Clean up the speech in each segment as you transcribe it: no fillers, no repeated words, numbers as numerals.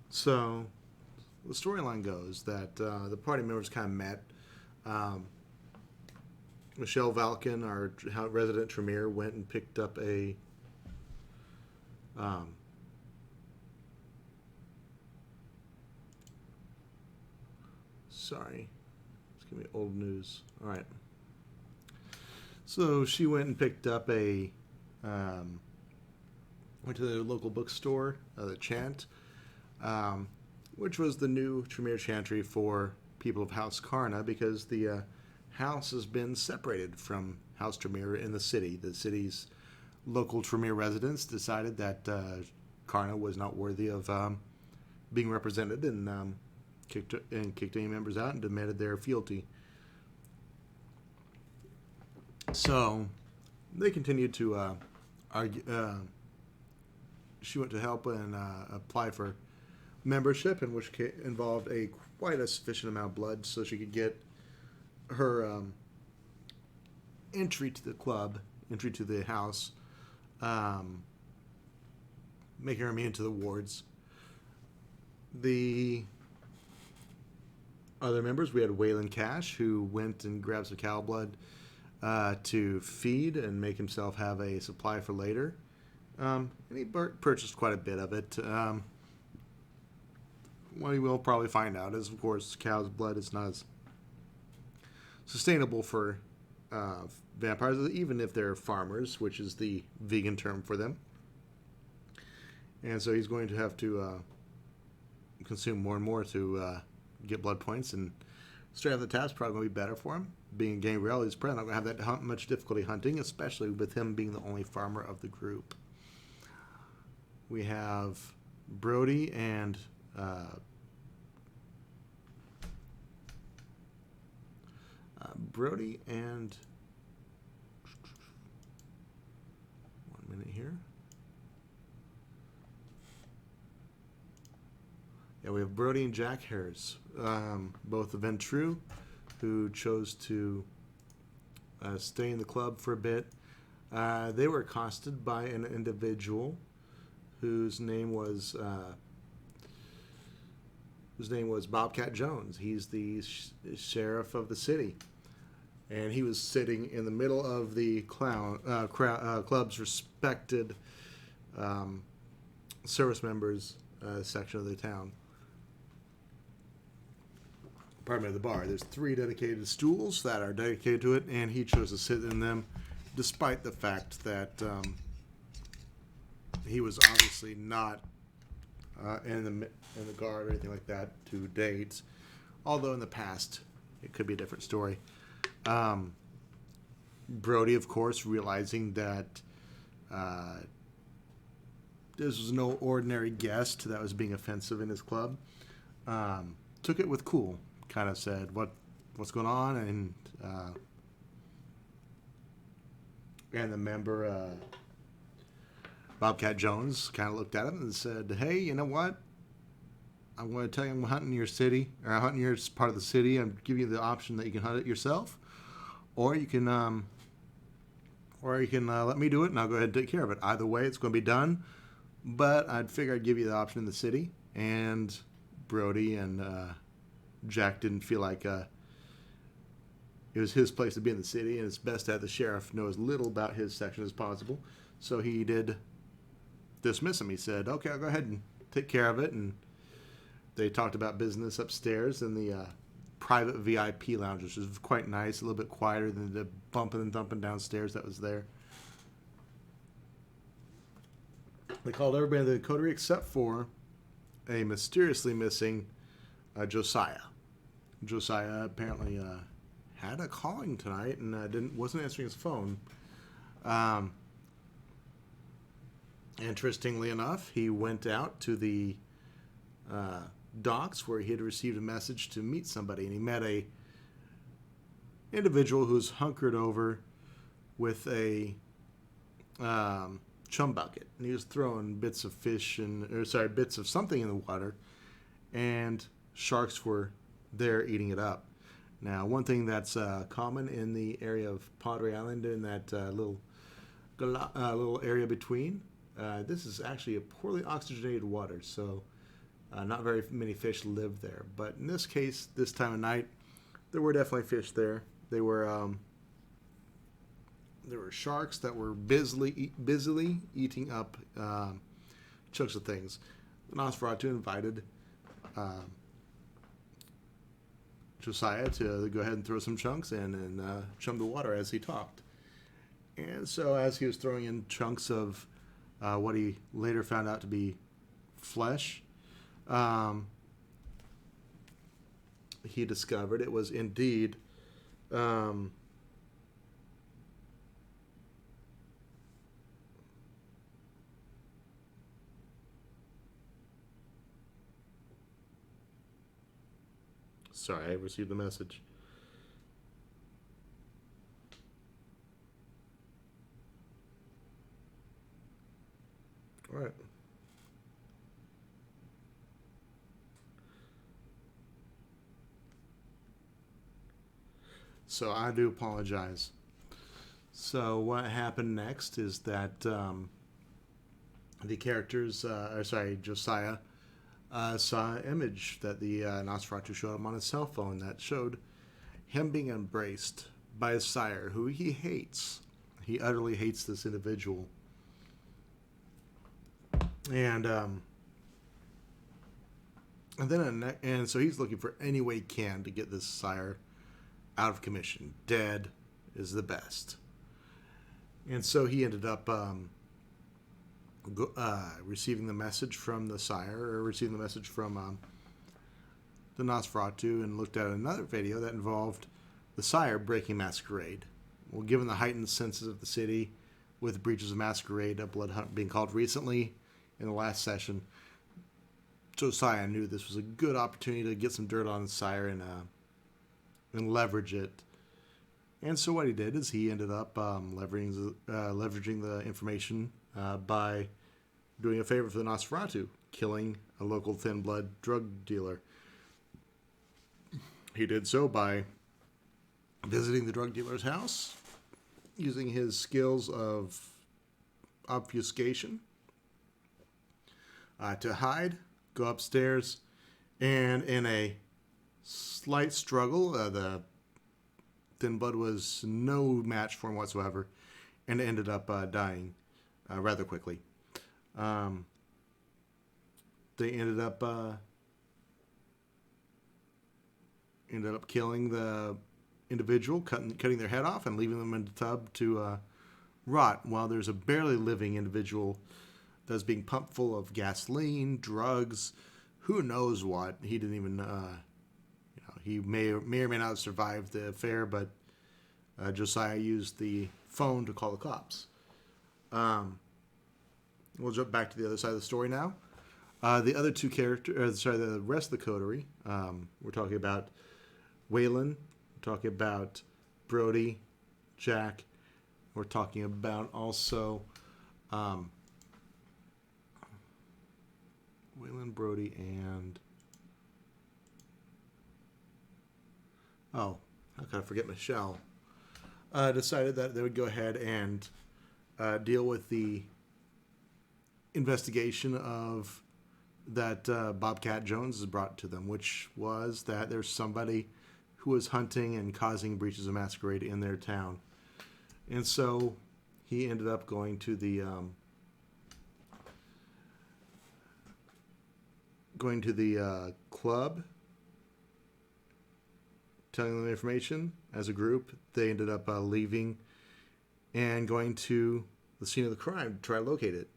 So the storyline goes that the party members kind of met. Um, Michelle Valkin, our resident Tremere, went and picked up a. Um, sorry, it's gonna be old news. All right. So she went and picked up a. Um, went to the local bookstore, the Chant, um, which was the new Tremere Chantry for people of House Karna because the house has been separated from House Tremere in the city. The city's local Tremere residents decided that Karna was not worthy of being represented and kicked any members out and demanded their fealty. So they continued to argue. She went to help and apply for membership, in which involved quite a sufficient amount of blood, so she could get her entry to the club, entry to the house, um, making her immune to the wards. The other members, we had Waylon Cash, who went and grabbed some cow blood to feed and make himself have a supply for later. And he purchased quite a bit of it. What he will probably find out is, of course, cow's blood is not as sustainable for vampires, even if they're farmers, which is the vegan term for them. And so he's going to have to consume more and more to get blood points. And straight off the tap's probably going to be better for him. Being Gabriel, he's probably not going to have that much difficulty hunting, especially with him being the only farmer of the group. We have Brody and Brody and 1 minute here. Yeah, we have Brody and Jack Harris, both of Ventru, who chose to stay in the club for a bit. They were accosted by an individual whose name was Bobcat Jones. He's the sheriff of the city, and he was sitting in the middle of the club's respected service members section of the town. Pardon me, of the bar. There's 3 dedicated stools that are dedicated to it, and he chose to sit in them, despite the fact that he was obviously not in the guard or anything like that to date. Although in the past, it could be a different story. Brody, of course, realizing that this was no ordinary guest that was being offensive in his club, took it with cool. Kind of said, "What's going on?" And the member Bobcat Jones kind of looked at him and said, "Hey, you know what? I'm going to tell you I'm hunting your city, or I'm hunting your part of the city. I'm giving you the option that you can hunt it yourself, or you can let me do it, and I'll go ahead and take care of it. Either way, it's going to be done. But I'd figure I'd give you the option in the city." And Brody and Jack didn't feel like it was his place to be in the city, and it's best to have the sheriff know as little about his section as possible. So he did dismiss him. He said, "Okay, I'll go ahead and take care of it." And they talked about business upstairs in the private VIP lounge, which was quite nice, a little bit quieter than the bumping and thumping downstairs that was there. They called everybody in the coterie except for a mysteriously missing Josiah. Josiah apparently had a calling tonight and wasn't answering his phone. Interestingly enough, he went out to the docks where he had received a message to meet somebody, and he met a individual who was hunkered over with a chum bucket, and he was throwing bits of bits of something in the water, and sharks were there eating it up. Now, one thing that's common in the area of Padre Island, in that little area between, this is actually a poorly oxygenated water, so Not very many fish lived there, but in this case, this time of night, there were definitely fish there. There were sharks that were busily eating up chunks of things. The Nosferatu invited Josiah to go ahead and throw some chunks in and chum the water as he talked. And so, as he was throwing in chunks of what he later found out to be flesh, he discovered it was indeed sorry, I received a message. All right. So I do apologize. So what happened next is that the characters, Josiah, saw an image that the Nosferatu showed him on his cell phone that showed him being embraced by his sire, who he hates. He utterly hates this individual. And so he's looking for any way he can to get this sire out of commission. Dead is the best. And so he ended up receiving the message from the sire, or receiving the message from the Nosferatu, and looked at another video that involved the sire breaking Masquerade. Well, given the heightened senses of the city, with breaches of Masquerade, a blood hunt being called recently in the last session, Josiah knew this was a good opportunity to get some dirt on the sire and leverage it. And so what he did is he ended up leveraging the information by doing a favor for the Nosferatu, killing a local thin blood drug dealer. He did so by visiting the drug dealer's house, using his skills of obfuscation to hide, go upstairs, and in a slight struggle, the thin blood was no match for him whatsoever, and ended up dying rather quickly. They ended up killing the individual, cutting their head off and leaving them in the tub to rot, while there's a barely living individual that's being pumped full of gasoline, drugs, who knows what. He didn't even he may or may not have survived the affair, but Josiah used the phone to call the cops. We'll jump back to the other side of the story now. The other two characters, the rest of the coterie, we're talking about Waylon, we're talking about Brody, Jack, we're talking about also Waylon, Brody, and how could I forget Michelle? Decided that they would go ahead and deal with the investigation of that Bobcat Jones has brought to them, which was that there's somebody who was hunting and causing breaches of Masquerade in their town. And so he ended up going to the club, telling them the information as a group. They ended up leaving and going to the scene of the crime to try to locate it.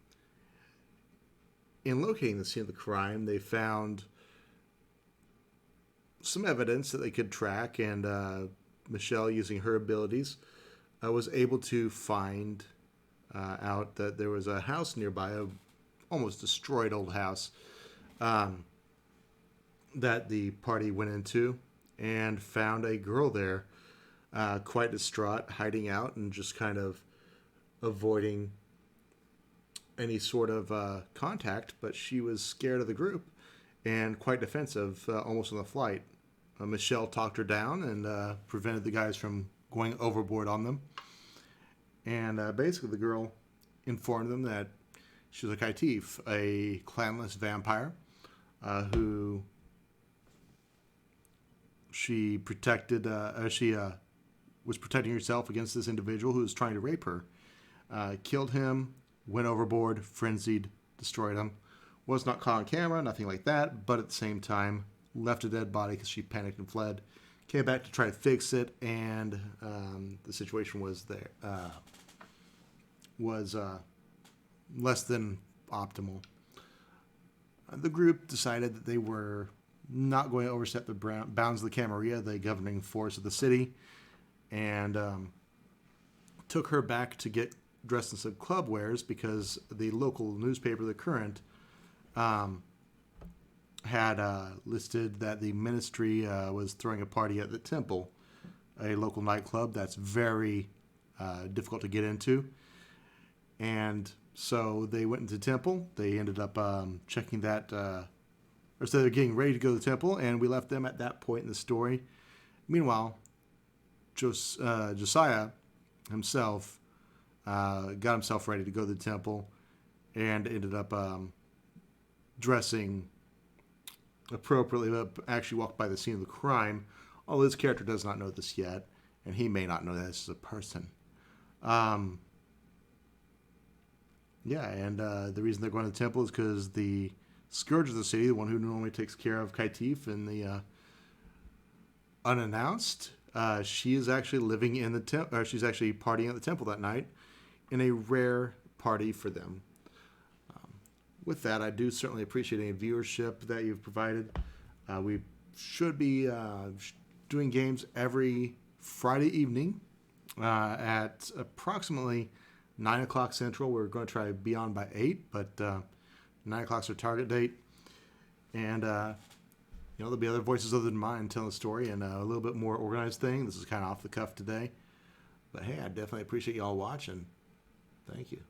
In locating the scene of the crime, they found some evidence that they could track, and Michelle, using her abilities, was able to find out that there was a house nearby, a almost destroyed old house, that the party went into, and found a girl there, quite distraught, hiding out and just kind of avoiding any sort of contact, but she was scared of the group and quite defensive, almost on the flight. Michelle talked her down and prevented the guys from going overboard on them. And basically the girl informed them that she was a Kaitif, a clanless vampire, who she protected. She was protecting herself against this individual who was trying to rape her. Killed him, went overboard, frenzied, destroyed him. Was not caught on camera, nothing like that, but at the same time, left a dead body because she panicked and fled. Came back to try to fix it, and the situation was less than optimal. The group decided that they were not going to overstep the bounds of the Camarilla, the governing force of the city, and took her back to get dressed in some club wares because the local newspaper, The Current, had listed that the ministry was throwing a party at the Temple, a local nightclub that's very difficult to get into. And so they went into the Temple. They ended up checking that, or so they're getting ready to go to the Temple, and we left them at that point in the story. Meanwhile, Josiah himself got himself ready to go to the Temple and ended up dressing appropriately, but actually walked by the scene of the crime, although his character does not know this yet, and he may not know this as a person. The reason they're going to the Temple is because the scourge of the city, the one who normally takes care of Kaitif and the unannounced, she is actually living in the temple, or she's actually partying at the Temple that night in a rare party for them. With that, I do certainly appreciate any viewership that you've provided. We should be doing games every Friday evening at approximately 9 o'clock Central. We're going to try to be on by 8, but 9 o'clock's our target date. And, there'll be other voices other than mine telling the story and a little bit more organized thing. This is kind of off the cuff today. But, hey, I definitely appreciate y'all watching. Thank you.